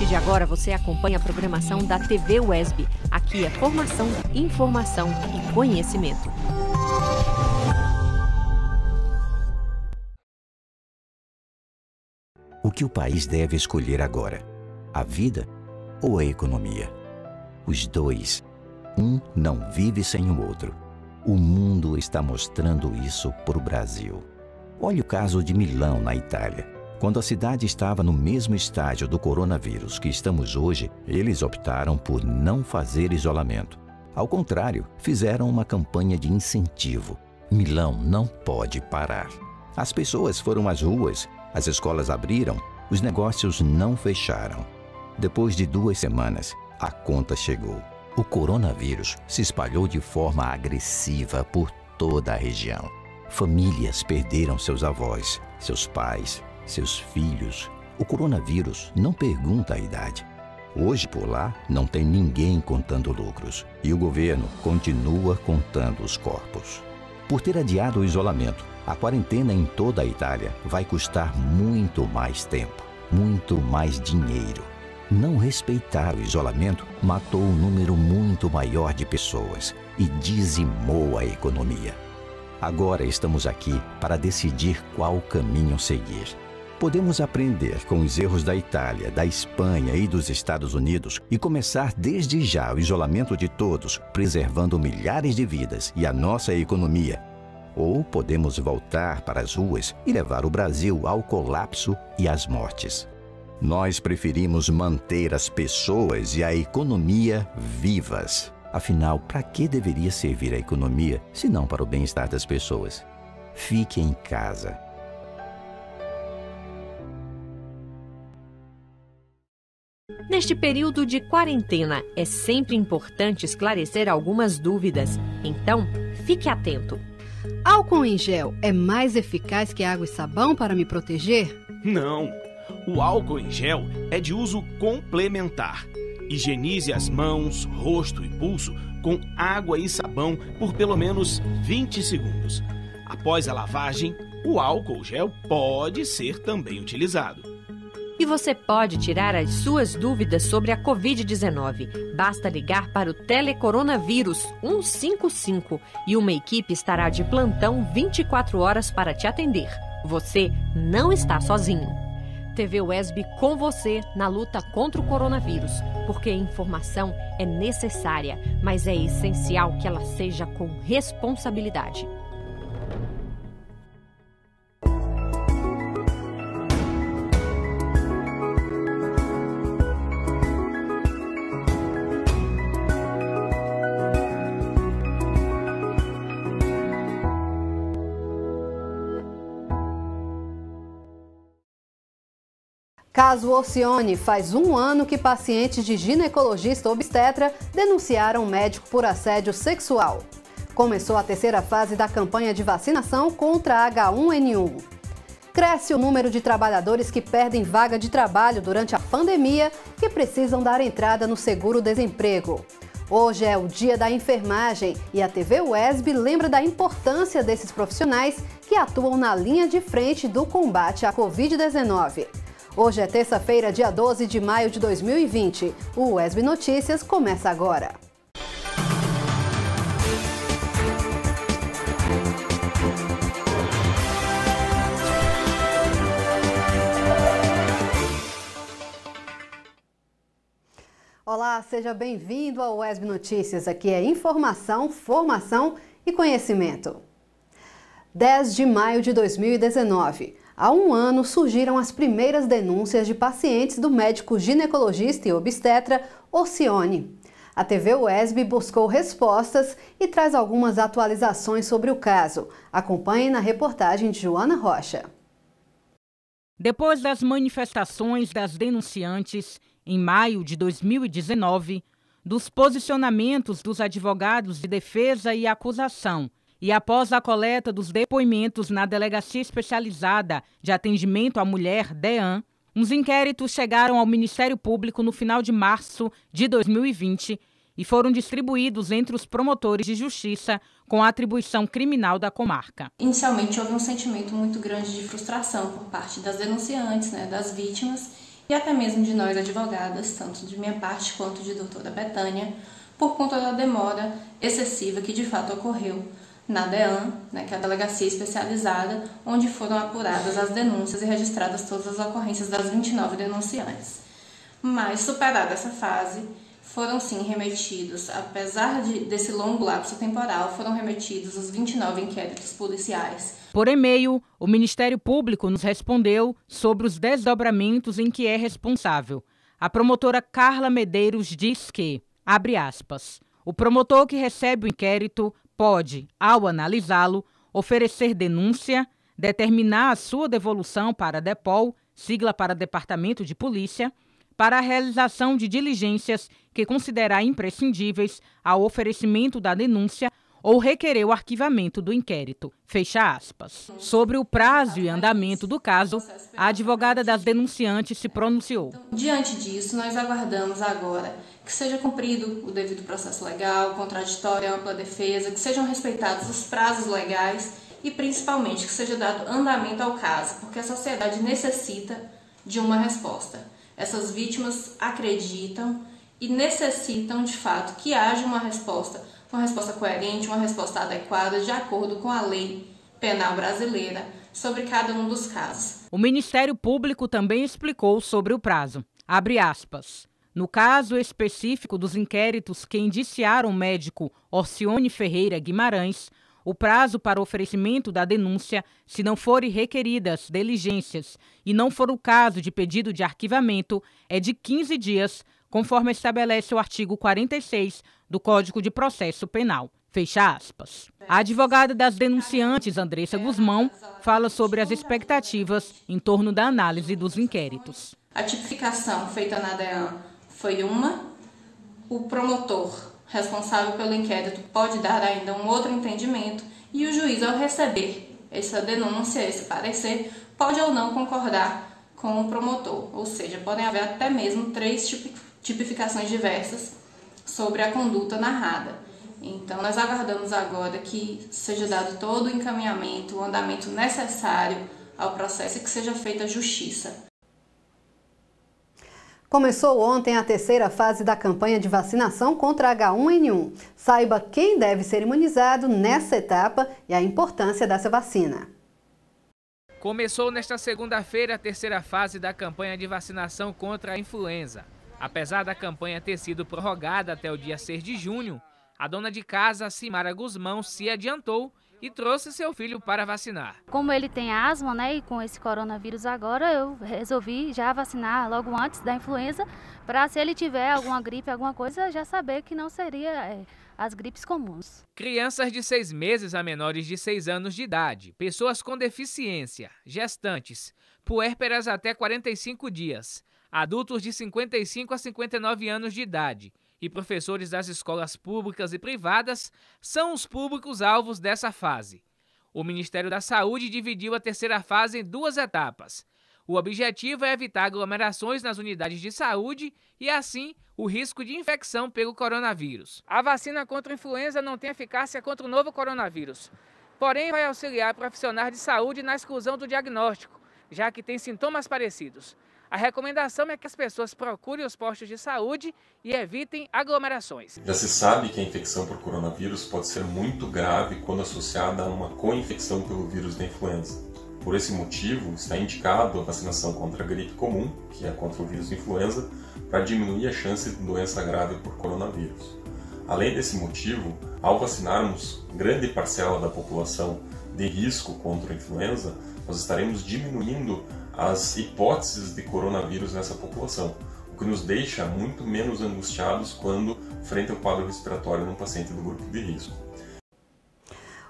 partir de agora, você acompanha a programação da TV UESB. Aqui é formação, informação e conhecimento. O que o país deve escolher agora? A vida ou a economia? Os dois. Um não vive sem o outro. O mundo está mostrando isso para o Brasil. Olha o caso de Milão, na Itália. Quando a cidade estava no mesmo estágio do coronavírus que estamos hoje, eles optaram por não fazer isolamento. Ao contrário, fizeram uma campanha de incentivo. Milão não pode parar. As pessoas foram às ruas, as escolas abriram, os negócios não fecharam. Depois de 2 semanas, a conta chegou. O coronavírus se espalhou de forma agressiva por toda a região. Famílias perderam seus avós, seus pais, seus filhos. O coronavírus não pergunta a idade. Hoje, por lá, não tem ninguém contando lucros. E o governo continua contando os corpos. Por ter adiado o isolamento, a quarentena em toda a Itália vai custar muito mais tempo, muito mais dinheiro. Não respeitar o isolamento matou um número muito maior de pessoas e dizimou a economia. Agora estamos aqui para decidir qual caminho seguir. Podemos aprender com os erros da Itália, da Espanha e dos Estados Unidos e começar desde já o isolamento de todos, preservando milhares de vidas e a nossa economia. Ou podemos voltar para as ruas e levar o Brasil ao colapso e às mortes. Nós preferimos manter as pessoas e a economia vivas. Afinal, para que deveria servir a economia se não para o bem-estar das pessoas? Fique em casa. Neste período de quarentena, é sempre importante esclarecer algumas dúvidas. Então, fique atento. Álcool em gel é mais eficaz que água e sabão para me proteger? Não. O álcool em gel é de uso complementar. Higienize as mãos, rosto e pulso com água e sabão por pelo menos 20 segundos. Após a lavagem, o álcool gel pode ser também utilizado. E você pode tirar as suas dúvidas sobre a Covid-19. Basta ligar para o Telecoronavírus 155 e uma equipe estará de plantão 24 horas para te atender. Você não está sozinho. TV UESB com você na luta contra o coronavírus, porque a informação é necessária, mas é essencial que ela seja com responsabilidade. Caso Orcione, faz 1 ano que pacientes de ginecologista obstetra denunciaram médico por assédio sexual. Começou a 3ª fase da campanha de vacinação contra a H1N1. Cresce o número de trabalhadores que perdem vaga de trabalho durante a pandemia e precisam dar entrada no seguro-desemprego. Hoje é o Dia da Enfermagem e a TV UESB lembra da importância desses profissionais que atuam na linha de frente do combate à Covid-19. Hoje é terça-feira, dia 12 de maio de 2020. O UESB Notícias começa agora. Olá, seja bem-vindo ao UESB Notícias. Aqui é informação, formação e conhecimento. 10 de maio de 2019. Há 1 ano surgiram as primeiras denúncias de pacientes do médico ginecologista e obstetra Orcione. A TV UESB buscou respostas e traz algumas atualizações sobre o caso. Acompanhe na reportagem de Joana Rocha. Depois das manifestações das denunciantes, em maio de 2019, dos posicionamentos dos advogados de defesa e acusação, e após a coleta dos depoimentos na Delegacia Especializada de Atendimento à Mulher, DEAM, uns inquéritos chegaram ao Ministério Público no final de março de 2020 e foram distribuídos entre os promotores de justiça com a atribuição criminal da comarca. Inicialmente houve um sentimento muito grande de frustração por parte das denunciantes, das vítimas, e até mesmo de nós advogadas, tanto de minha parte quanto de doutora Betânia, por conta da demora excessiva que de fato ocorreu na DEAN, que é a Delegacia Especializada, onde foram apuradas as denúncias e registradas todas as ocorrências das 29 denunciantes. Mas, superada essa fase, foram sim remetidos, apesar desse longo lapso temporal, foram remetidos os 29 inquéritos policiais. Por e-mail, o Ministério Público nos respondeu sobre os desdobramentos em que é responsável. A promotora Carla Medeiros diz que, abre aspas, o promotor que recebe o inquérito pode, ao analisá-lo, oferecer denúncia, determinar a sua devolução para a DEPOL, sigla para Departamento de Polícia, para a realização de diligências que considerar imprescindíveis ao oferecimento da denúncia ou requerer o arquivamento do inquérito. Fecha aspas. Sobre o prazo e andamento do caso, a advogada das denunciantes se pronunciou. Diante disso, nós aguardamos agora que seja cumprido o devido processo legal, contraditória, ampla defesa, que sejam respeitados os prazos legais e, principalmente, que seja dado andamento ao caso, porque a sociedade necessita de uma resposta. Essas vítimas acreditam e necessitam, de fato, que haja uma resposta coerente, uma resposta adequada, de acordo com a lei penal brasileira, sobre cada um dos casos. O Ministério Público também explicou sobre o prazo. Abre aspas. No caso específico dos inquéritos que indiciaram o médico Orcione Ferreira Guimarães, o prazo para oferecimento da denúncia, se não forem requeridas diligências e não for o caso de pedido de arquivamento, é de 15 dias, conforme estabelece o artigo 46 do Código de Processo Penal. Fecha aspas. A advogada das denunciantes, Andressa Guzmão, fala sobre as expectativas em torno da análise dos inquéritos. A tipificação feita na DEAN foi o promotor responsável pelo inquérito pode dar ainda um outro entendimento e o juiz, ao receber essa denúncia, esse parecer, pode ou não concordar com o promotor. Ou seja, podem haver até mesmo 3 tipificações diversas sobre a conduta narrada. Então, nós aguardamos agora que seja dado todo o encaminhamento, o andamento necessário ao processo e que seja feita justiça. Começou ontem a terceira fase da campanha de vacinação contra H1N1. Saiba quem deve ser imunizado nessa etapa e a importância dessa vacina. Começou nesta segunda-feira a terceira fase da campanha de vacinação contra a influenza. Apesar da campanha ter sido prorrogada até o dia 6 de junho, a dona de casa, Simara Guzmão, se adiantou e trouxe seu filho para vacinar. Como ele tem asma, e com esse coronavírus agora, eu resolvi já vacinar logo antes da influenza, para se ele tiver alguma gripe, alguma coisa, já saber que não seria as gripes comuns. Crianças de 6 meses a menores de 6 anos de idade, pessoas com deficiência, gestantes, puérperas até 45 dias, adultos de 55 a 59 anos de idade e professores das escolas públicas e privadas são os públicos-alvos dessa fase. O Ministério da Saúde dividiu a terceira fase em 2 etapas. O objetivo é evitar aglomerações nas unidades de saúde e, assim, o risco de infecção pelo coronavírus. A vacina contra a influenza não tem eficácia contra o novo coronavírus, porém vai auxiliar profissionais de saúde na exclusão do diagnóstico, já que tem sintomas parecidos. A recomendação é que as pessoas procurem os postos de saúde e evitem aglomerações. Já se sabe que a infecção por coronavírus pode ser muito grave quando associada a uma co-infecção pelo vírus da influenza. Por esse motivo, está indicado a vacinação contra a gripe comum, que é contra o vírus da influenza, para diminuir a chance de doença grave por coronavírus. Além desse motivo, ao vacinarmos grande parcela da população de risco contra a influenza, nós estaremos diminuindo as hipóteses de coronavírus nessa população, o que nos deixa muito menos angustiados quando frente ao quadro respiratório num paciente do grupo de risco.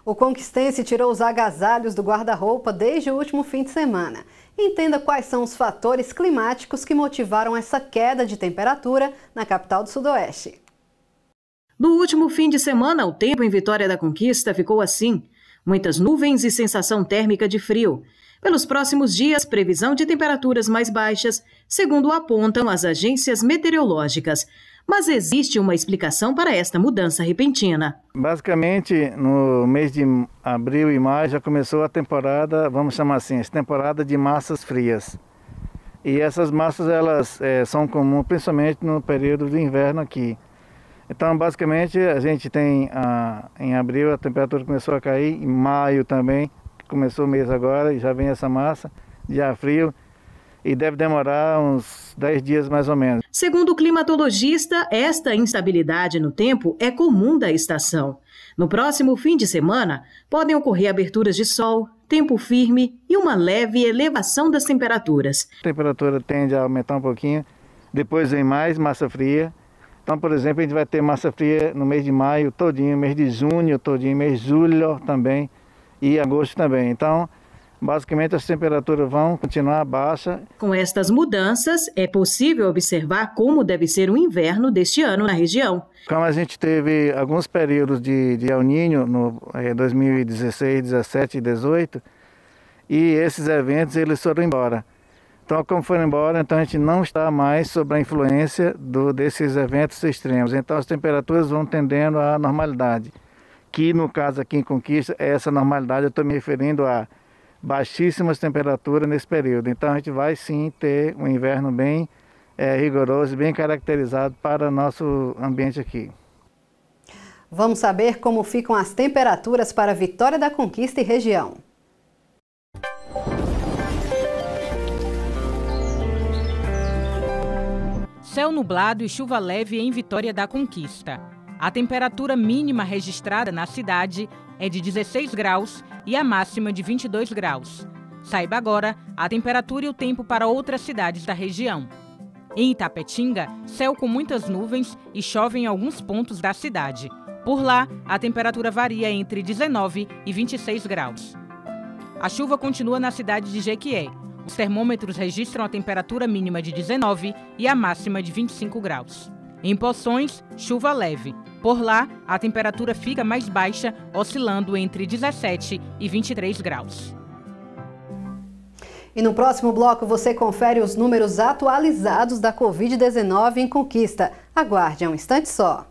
O conquistense tirou os agasalhos do guarda-roupa desde o último fim de semana. Entenda quais são os fatores climáticos que motivaram essa queda de temperatura na capital do Sudoeste. No último fim de semana, o tempo em Vitória da Conquista ficou assim: muitas nuvens e sensação térmica de frio. Pelos próximos dias, previsão de temperaturas mais baixas, segundo apontam as agências meteorológicas. Mas existe uma explicação para esta mudança repentina. Basicamente, no mês de abril e maio já começou a temporada, vamos chamar assim, a temporada de massas frias. E essas massas elas são comuns principalmente no período do inverno aqui. Então, basicamente, a gente tem em abril a temperatura começou a cair, em maio também, começou o mês agora e já vem essa massa de ar frio e deve demorar uns 10 dias mais ou menos. Segundo o climatologista, esta instabilidade no tempo é comum da estação. No próximo fim de semana, podem ocorrer aberturas de sol, tempo firme e uma leve elevação das temperaturas. A temperatura tende a aumentar um pouquinho, depois vem mais massa fria. Então, por exemplo, a gente vai ter massa fria no mês de maio todinho, mês de junho todinho, mês de julho também e agosto também. Então, basicamente as temperaturas vão continuar baixa. Com estas mudanças, é possível observar como deve ser o inverno deste ano na região. Como a gente teve alguns períodos de El Niño no 2016, 17 e 18, e esses eventos eles foram embora. Então, como foram embora, então a gente não está mais sob a influência desses eventos extremos. Então, as temperaturas vão tendendo à normalidade. Que, no caso aqui em Conquista, essa normalidade eu estou me referindo a baixíssimas temperaturas nesse período. Então, a gente vai sim ter um inverno bem rigoroso, bem caracterizado para o nosso ambiente aqui. Vamos saber como ficam as temperaturas para Vitória da Conquista e região. Céu nublado e chuva leve em Vitória da Conquista. A temperatura mínima registrada na cidade é de 16 graus e a máxima de 22 graus. Saiba agora a temperatura e o tempo para outras cidades da região. Em Itapetinga, céu com muitas nuvens e chove em alguns pontos da cidade. Por lá, a temperatura varia entre 19 e 26 graus. A chuva continua na cidade de Jequié. Os termômetros registram a temperatura mínima de 19 e a máxima de 25 graus. Em Poções, chuva leve. Por lá, a temperatura fica mais baixa, oscilando entre 17 e 23 graus. E no próximo bloco você confere os números atualizados da Covid-19 em Conquista. Aguarde um instante só.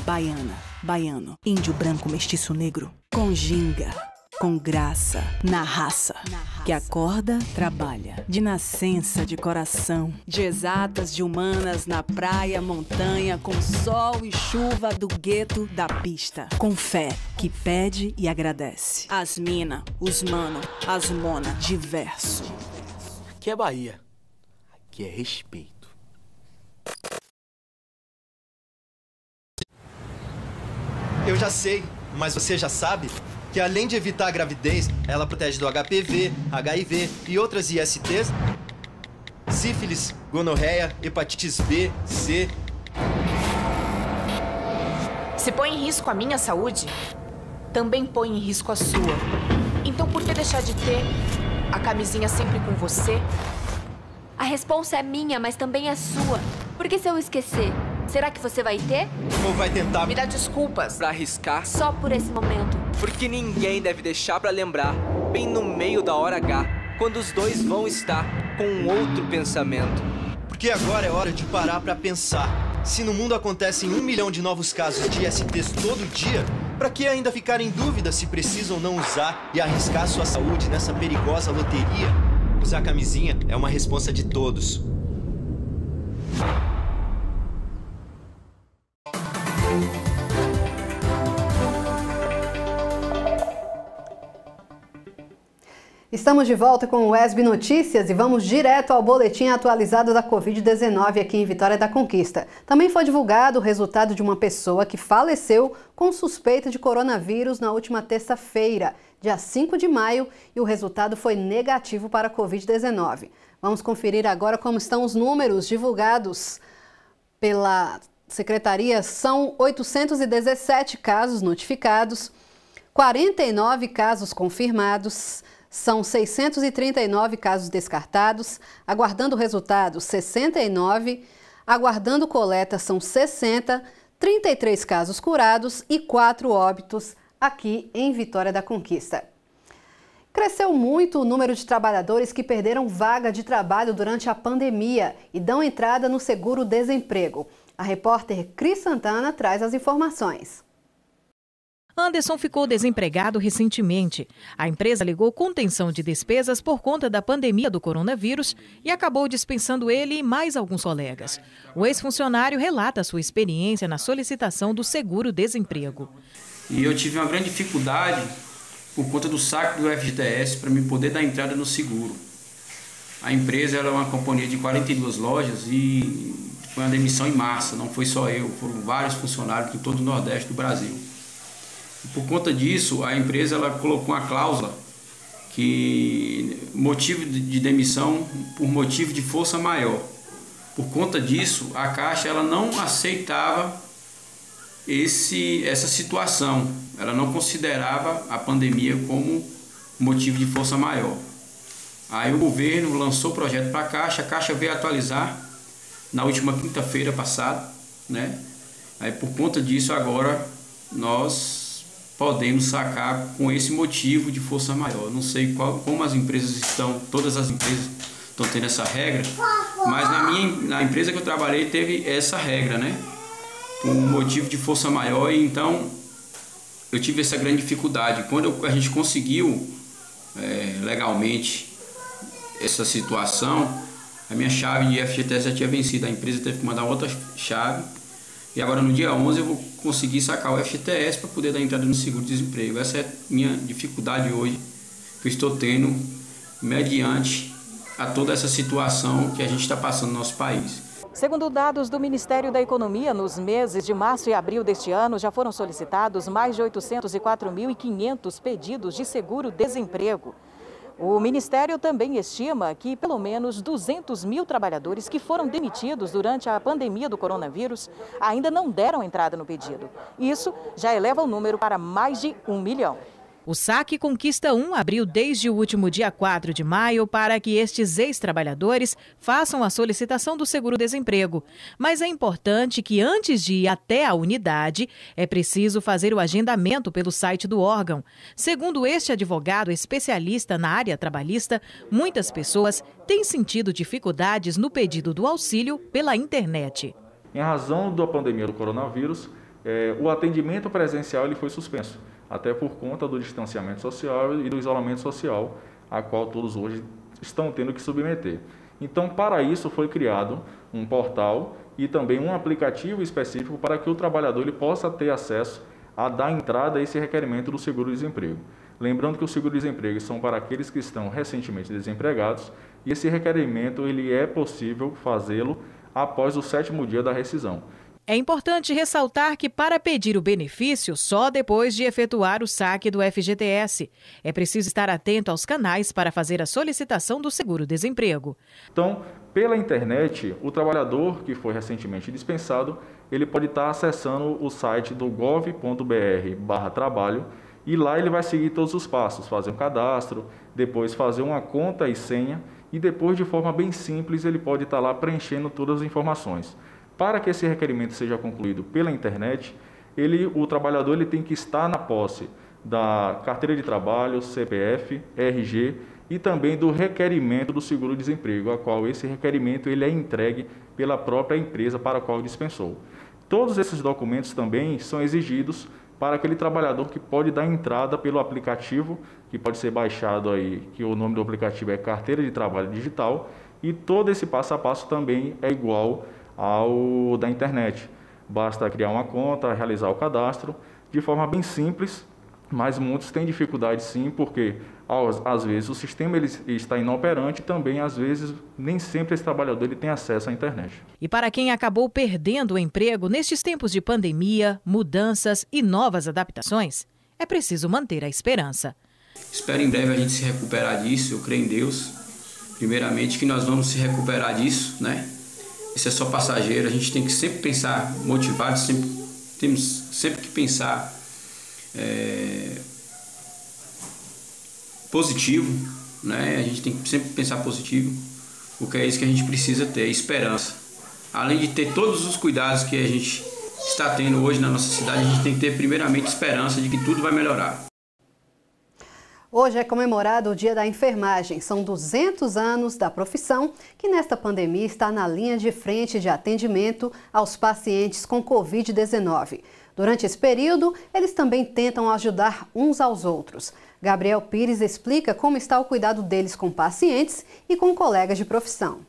Baiana, baiano, índio branco, mestiço negro, com ginga, com graça, na raça, que acorda, trabalha, de nascença, de coração, de exatas, de humanas, na praia, montanha, com sol e chuva do gueto, da pista, com fé, que pede e agradece. As mina, os mano, as mona, diverso. Aqui é Bahia, aqui é respeito. Eu já sei, mas você já sabe que além de evitar a gravidez, ela protege do HPV, HIV e outras ISTs, sífilis, gonorreia, hepatites B, C. Se põe em risco a minha saúde, também põe em risco a sua. Então por que deixar de ter a camisinha sempre com você? A responsa é minha, mas também é sua. Porque se eu esquecer, será que você vai ter? Ou vai tentar me dar desculpas pra arriscar? Só por esse momento. Porque ninguém deve deixar pra lembrar, bem no meio da hora H, quando os dois vão estar com um outro pensamento. Porque agora é hora de parar pra pensar. Se no mundo acontecem 1 milhão de novos casos de ISTs todo dia, pra que ainda ficar em dúvida se precisam ou não usar e arriscar sua saúde nessa perigosa loteria? Usar camisinha é uma responsa de todos. Estamos de volta com o WESB Notícias e vamos direto ao boletim atualizado da Covid-19 aqui em Vitória da Conquista. Também foi divulgado o resultado de uma pessoa que faleceu com suspeita de coronavírus na última terça-feira, dia 5 de maio, e o resultado foi negativo para a Covid-19. Vamos conferir agora como estão os números divulgados pela Secretaria. São 817 casos notificados, 49 casos confirmados, são 639 casos descartados, aguardando resultado 69, aguardando coleta são 60, 33 casos curados e 4 óbitos aqui em Vitória da Conquista. Cresceu muito o número de trabalhadores que perderam vaga de trabalho durante a pandemia e dão entrada no seguro-desemprego. A repórter Cris Santana traz as informações. Anderson ficou desempregado recentemente. A empresa alegou contenção de despesas por conta da pandemia do coronavírus e acabou dispensando ele e mais alguns colegas. O ex-funcionário relata sua experiência na solicitação do seguro-desemprego. E eu tive uma grande dificuldade por conta do saque do FGTS para me poder dar entrada no seguro. A empresa era uma companhia de 42 lojas e foi uma demissão em massa, não foi só eu, foram vários funcionários em todo o Nordeste do Brasil. E por conta disso, a empresa ela colocou uma cláusula que motivo de demissão por motivo de força maior. Por conta disso, a Caixa ela não aceitava essa situação, ela não considerava a pandemia como motivo de força maior. Aí o governo lançou o projeto para a Caixa veio atualizar na última quinta-feira passada, né? Aí por conta disso agora nós podemos sacar com esse motivo de força maior. Não sei como as empresas estão, todas as empresas estão tendo essa regra, mas na empresa que eu trabalhei teve essa regra, né? Por motivo de força maior, e então eu tive essa grande dificuldade. Quando a gente conseguiu legalmente essa situação, a minha chave de FGTS já tinha vencido, a empresa teve que mandar outra chave, e agora no dia 11 eu vou conseguir sacar o FGTS para poder dar entrada no seguro-desemprego. Essa é a minha dificuldade hoje, que eu estou tendo mediante a toda essa situação que a gente está passando no nosso país. Segundo dados do Ministério da Economia, nos meses de março e abril deste ano, já foram solicitados mais de 804.500 pedidos de seguro-desemprego. O Ministério também estima que pelo menos 200 mil trabalhadores que foram demitidos durante a pandemia do coronavírus ainda não deram entrada no pedido. Isso já eleva o número para mais de 1 milhão. O Saque Conquista 1 abriu desde o último dia 4 de maio para que estes ex-trabalhadores façam a solicitação do seguro-desemprego. Mas é importante que antes de ir até a unidade, é preciso fazer o agendamento pelo site do órgão. Segundo este advogado especialista na área trabalhista, muitas pessoas têm sentido dificuldades no pedido do auxílio pela internet. Em razão da pandemia do coronavírus, o atendimento presencial ele foi suspenso, até por conta do distanciamento social e do isolamento social, a qual todos hoje estão tendo que submeter. Então, para isso foi criado um portal e também um aplicativo específico para que o trabalhador ele possa ter acesso a dar entrada a esse requerimento do seguro-desemprego. Lembrando que o seguro-desemprego são para aqueles que estão recentemente desempregados e esse requerimento ele é possível fazê-lo após o 7º dia da rescisão. É importante ressaltar que para pedir o benefício, só depois de efetuar o saque do FGTS. É preciso estar atento aos canais para fazer a solicitação do seguro-desemprego. Então, pela internet, o trabalhador que foi recentemente dispensado, ele pode estar acessando o site do gov.br/trabalho e lá ele vai seguir todos os passos, fazer um cadastro, depois fazer uma conta e senha e depois, de forma bem simples, ele pode estar lá preenchendo todas as informações. Para que esse requerimento seja concluído pela internet, o trabalhador ele tem que estar na posse da carteira de trabalho, CPF, RG e também do requerimento do seguro-desemprego, a qual esse requerimento ele é entregue pela própria empresa para a qual dispensou. Todos esses documentos também são exigidos para aquele trabalhador que pode dar entrada pelo aplicativo, que pode ser baixado aí, que o nome do aplicativo é Carteira de Trabalho Digital, e todo esse passo a passo também é igual ao da internet. Basta criar uma conta, realizar o cadastro de forma bem simples, mas muitos têm dificuldade sim, porque às vezes o sistema ele está inoperante e também às vezes nem sempre esse trabalhador ele tem acesso à internet. E para quem acabou perdendo o emprego nestes tempos de pandemia, mudanças e novas adaptações, é preciso manter a esperança. Espero em breve a gente se recuperar disso, eu creio em Deus, primeiramente que nós vamos se recuperar disso, né? Isso é só passageiro, a gente tem que sempre pensar motivado, temos sempre que pensar positivo, né? A gente tem que sempre pensar positivo, porque é isso que a gente precisa ter, esperança. Além de ter todos os cuidados que a gente está tendo hoje na nossa cidade, a gente tem que ter primeiramente esperança de que tudo vai melhorar. Hoje é comemorado o Dia da Enfermagem. São 200 anos da profissão que nesta pandemia está na linha de frente de atendimento aos pacientes com Covid-19. Durante esse período, eles também tentam ajudar uns aos outros. Gabriel Pires explica como está o cuidado deles com pacientes e com colegas de profissão.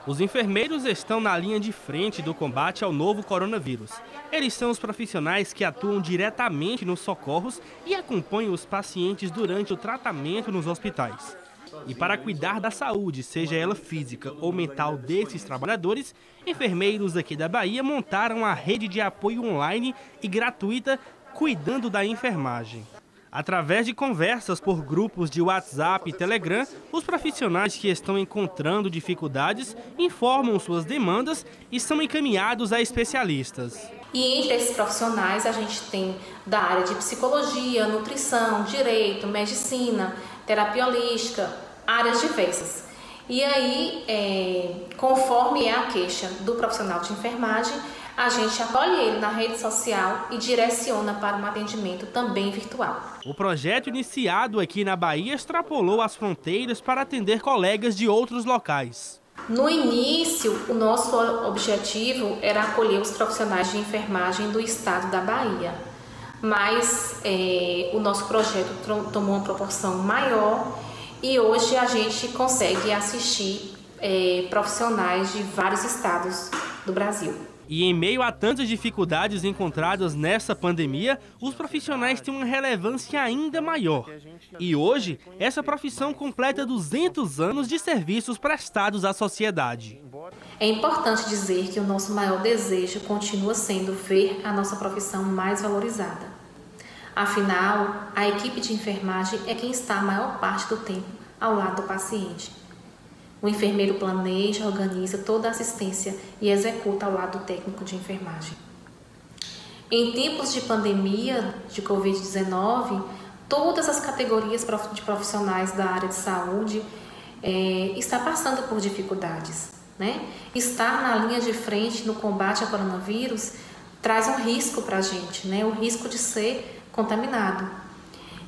Os enfermeiros estão na linha de frente do combate ao novo coronavírus. Eles são os profissionais que atuam diretamente nos socorros e acompanham os pacientes durante o tratamento nos hospitais. E para cuidar da saúde, seja ela física ou mental desses trabalhadores, enfermeiros aqui da Bahia montaram a rede de apoio online e gratuita Cuidando da Enfermagem. Através de conversas por grupos de WhatsApp e Telegram, os profissionais que estão encontrando dificuldades informam suas demandas e são encaminhados a especialistas. E entre esses profissionais a gente tem da área de psicologia, nutrição, direito, medicina, terapia holística, áreas diversas. E aí, conforme é a queixa do profissional de enfermagem, a gente acolhe ele na rede social e direciona para um atendimento também virtual. O projeto iniciado aqui na Bahia extrapolou as fronteiras para atender colegas de outros locais. No início, o nosso objetivo era acolher os profissionais de enfermagem do estado da Bahia, mas o nosso projeto tomou uma proporção maior e hoje a gente consegue assistir profissionais de vários estados do Brasil. E em meio a tantas dificuldades encontradas nessa pandemia, os profissionais têm uma relevância ainda maior. E hoje, essa profissão completa 200 anos de serviços prestados à sociedade. É importante dizer que o nosso maior desejo continua sendo ver a nossa profissão mais valorizada. Afinal, a equipe de enfermagem é quem está a maior parte do tempo ao lado do paciente. O enfermeiro planeja, organiza toda a assistência e executa ao lado do técnico de enfermagem. Em tempos de pandemia de Covid-19, todas as categorias de profissionais da área de saúde estão passando por dificuldades, né? Estar na linha de frente no combate ao coronavírus traz um risco para a gente, né? O risco de ser contaminado.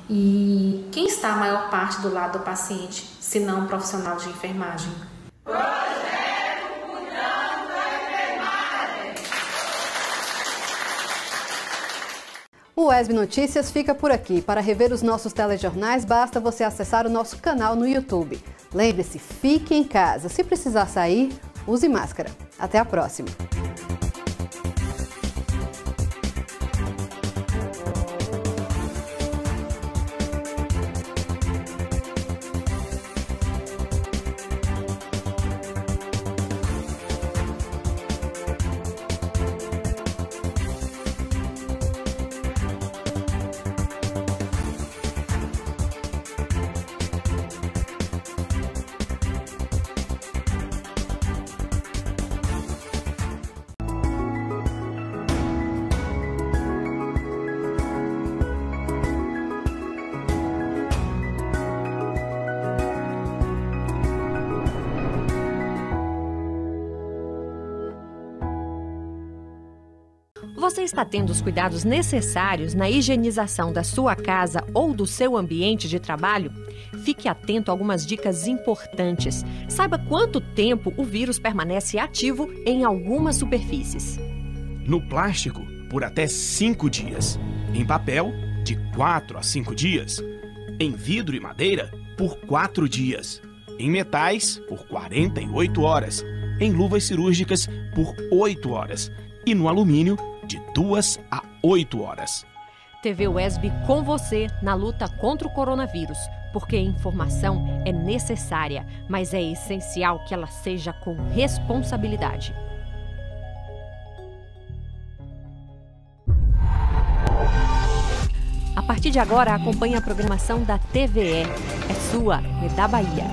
E quem está a maior parte do lado do paciente, se não um profissional de enfermagem? Projeto Cuidando da Enfermagem. O UESB Notícias fica por aqui. Para rever os nossos telejornais, basta você acessar o nosso canal no YouTube. Lembre-se, fique em casa. Se precisar sair, use máscara. Até a próxima. Você está tendo os cuidados necessários na higienização da sua casa ou do seu ambiente de trabalho? Fique atento a algumas dicas importantes. Saiba quanto tempo o vírus permanece ativo em algumas superfícies. No plástico, por até 5 dias. Em papel, de 4 a 5 dias. Em vidro e madeira, por 4 dias. Em metais, por 48 horas. Em luvas cirúrgicas, por 8 horas. E no alumínio, de 2 a 8 horas. TV UESB com você na luta contra o coronavírus, porque a informação é necessária, mas é essencial que ela seja com responsabilidade. A partir de agora, acompanhe a programação da TVE. É sua, é da Bahia.